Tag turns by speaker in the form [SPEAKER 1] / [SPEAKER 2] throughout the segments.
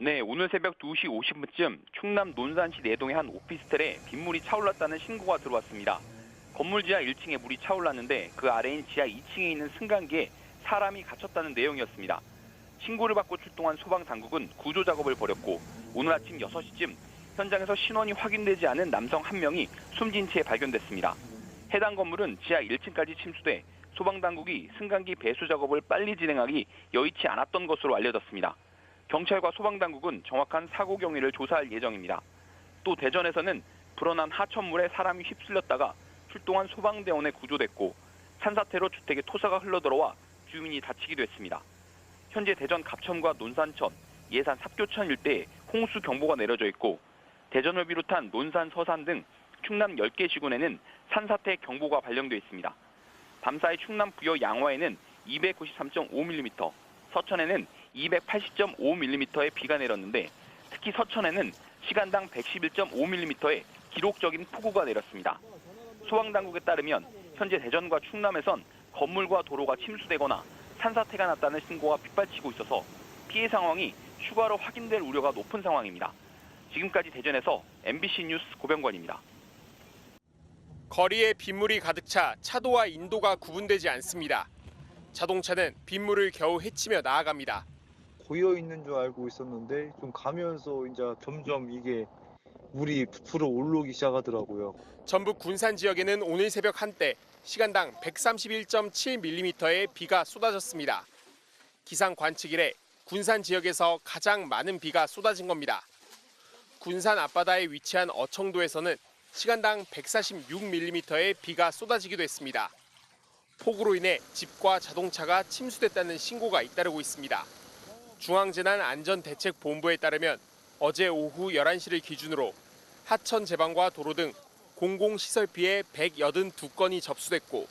[SPEAKER 1] 네, 오늘 새벽 2시 50분쯤 충남 논산시 내동의 한 오피스텔에 빗물이 차올랐다는 신고가 들어왔습니다. 건물 지하 1층에 물이 차올랐는데 그 아래인 지하 2층에 있는 승강기에 사람이 갇혔다는 내용이었습니다. 신고를 받고 출동한 소방당국은 구조 작업을 벌였고 오늘 아침 6시쯤 현장에서 신원이 확인되지 않은 남성 한 명이 숨진 채 발견됐습니다. 해당 건물은 지하 1층까지 침수돼 소방당국이 승강기 배수 작업을 빨리 진행하기 여의치 않았던 것으로 알려졌습니다. 경찰과 소방당국은 정확한 사고 경위를 조사할 예정입니다. 또 대전에서는 불어난 하천물에 사람이 휩쓸렸다가 출동한 소방대원에 구조됐고 산사태로 주택에 토사가 흘러들어와 주민이 다치기도 했습니다. 현재 대전 갑천과 논산천, 예산 삽교천 일대에 홍수 경보가 내려져 있고 대전을 비롯한 논산, 서산 등 충남 10개 시군에는 산사태 경보가 발령돼 있습니다. 밤사이 충남 부여 양화에는 293.5mm, 서천에는 280.5mm의 비가 내렸는데 특히 서천에는 시간당 111.5mm의 기록적인 폭우가 내렸습니다. 소방당국에 따르면 현재 대전과 충남에선 건물과 도로가 침수되거나 산사태가 났다는 신고가 빗발치고 있어서 피해 상황이 추가로 확인될 우려가 높은 상황입니다. 지금까지 대전에서 MBC 뉴스 고병관입니다.
[SPEAKER 2] 거리에 빗물이 가득 차 차도와 인도가 구분되지 않습니다. 자동차는 빗물을 겨우 헤치며 나아갑니다.
[SPEAKER 3] 고여 있는 줄 알고 있었는데 좀 가면서 이제 점점 이게 물이 부풀어 올라오기 시작하더라고요.
[SPEAKER 2] 전북 군산 지역에는 오늘 새벽 한때 시간당 131.7mm의 비가 쏟아졌습니다. 기상 관측 이래 군산 지역에서 가장 많은 비가 쏟아진 겁니다. 군산 앞바다에 위치한 어청도에서는 시간당 146mm의 비가 쏟아지기도 했습니다. 폭우로 인해 집과 자동차가 침수됐다는 신고가 잇따르고 있습니다. 중앙재난안전대책본부에 따르면 어제 오후 11시를 기준으로 하천 제방과 도로 등 공공시설 피해 182건이 접수됐고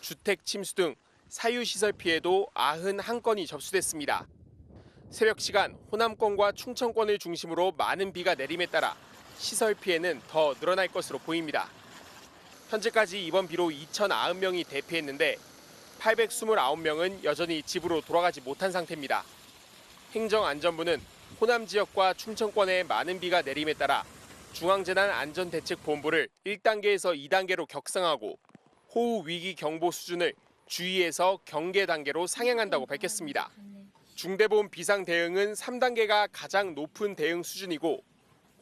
[SPEAKER 2] 주택 침수 등 사유시설 피해도 91건이 접수됐습니다. 새벽 시간 호남권과 충청권을 중심으로 많은 비가 내림에 따라 시설 피해는 더 늘어날 것으로 보입니다. 현재까지 이번 비로 2,090명이 대피했는데 829명은 여전히 집으로 돌아가지 못한 상태입니다. 행정안전부는 호남 지역과 충청권에 많은 비가 내림에 따라 중앙재난안전대책본부를 1단계에서 2단계로 격상하고 호우위기경보 수준을 주의에서 경계 단계로 상향한다고 밝혔습니다. 중대본 비상대응은 3단계가 가장 높은 대응 수준이고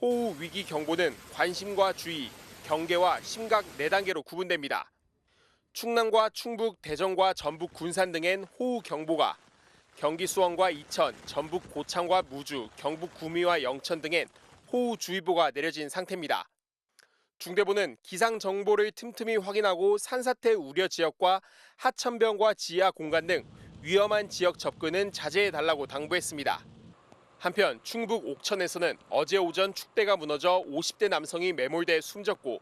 [SPEAKER 2] 호우위기경보는 관심과 주의, 경계와 심각 4단계로 구분됩니다. 충남과 충북, 대전과 전북 군산 등엔 호우경보가, 경기 수원과 이천, 전북 고창과 무주, 경북 구미와 영천 등엔 호우주의보가 내려진 상태입니다. 중대본은 기상정보를 틈틈이 확인하고 산사태 우려 지역과 하천변과 지하 공간 등 위험한 지역 접근은 자제해달라고 당부했습니다. 한편 충북 옥천에서는 어제 오전 축대가 무너져 50대 남성이 매몰돼 숨졌고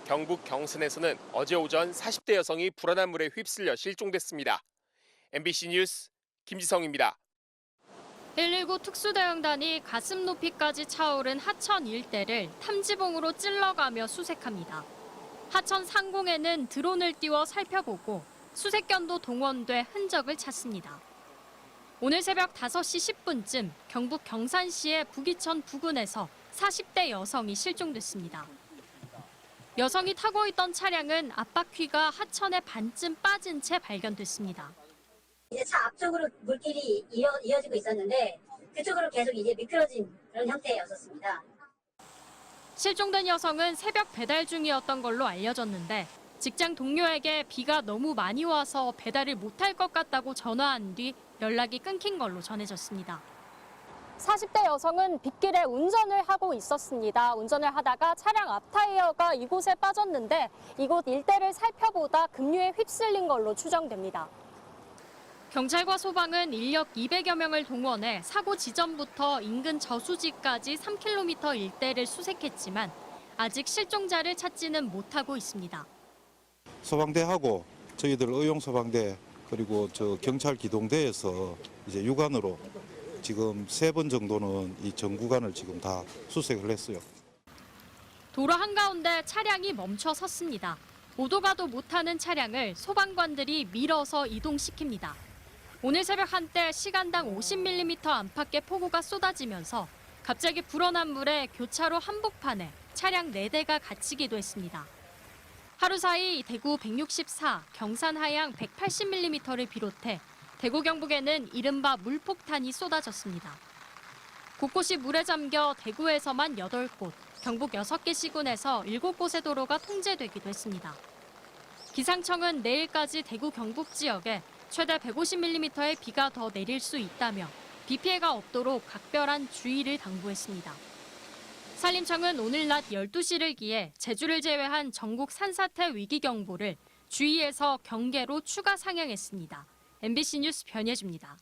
[SPEAKER 2] 경북 경산에서는 어제 오전 40대 여성이 불어난 물에 휩쓸려 실종됐습니다. MBC 뉴스 김지성입니다.
[SPEAKER 4] 119 특수대응단이 가슴 높이까지 차오른 하천 일대를 탐지봉으로 찔러가며 수색합니다. 하천 상공에는 드론을 띄워 살펴보고 수색견도 동원돼 흔적을 찾습니다. 오늘 새벽 5시 10분쯤 경북 경산시의 북이천 부근에서 40대 여성이 실종됐습니다. 여성이 타고 있던 차량은 앞바퀴가 하천에 반쯤 빠진 채 발견됐습니다.
[SPEAKER 5] 이제 차 앞쪽으로 물길이 이어지고 있었는데 그쪽으로 계속 이제 미끄러진 그런 형태였었습니다.
[SPEAKER 4] 실종된 여성은 새벽 배달 중이었던 걸로 알려졌는데 직장 동료에게 비가 너무 많이 와서 배달을 못할 것 같다고 전화한 뒤 연락이 끊긴 걸로 전해졌습니다.
[SPEAKER 6] 40대 여성은 빗길에 운전을 하고 있었습니다. 운전을 하다가 차량 앞 타이어가 이곳에 빠졌는데 이곳 일대를 살펴보다 급류에 휩쓸린 걸로 추정됩니다.
[SPEAKER 4] 경찰과 소방은 인력 200여 명을 동원해 사고 지점부터 인근 저수지까지 3km 일대를 수색했지만 아직 실종자를 찾지는 못하고 있습니다.
[SPEAKER 7] 소방대하고 저희들 의용소방대 그리고 경찰 기동대에서 이제 육안으로 지금 3번 정도는 이 전 구간을 지금 다 수색을 했어요.
[SPEAKER 4] 도로 한가운데 차량이 멈춰 섰습니다. 오도 가도 못하는 차량을 소방관들이 밀어서 이동시킵니다. 오늘 새벽 한때 시간당 50mm 안팎의 폭우가 쏟아지면서 갑자기 불어난 물에 교차로 한복판에 차량 4대가 갇히기도 했습니다. 하루 사이 대구 164, 경산 하양 180mm를 비롯해 대구 경북에는 이른바 물폭탄이 쏟아졌습니다. 곳곳이 물에 잠겨 대구에서만 8곳, 경북 6개 시군에서 7곳의 도로가 통제되기도 했습니다. 기상청은 내일까지 대구 경북 지역에 최대 150mm의 비가 더 내릴 수 있다며 비 피해가 없도록 각별한 주의를 당부했습니다. 산림청은 오늘 낮 12시를 기해 제주를 제외한 전국 산사태 위기경보를 주의에서 경계로 추가 상향했습니다. MBC 뉴스 변예주입니다.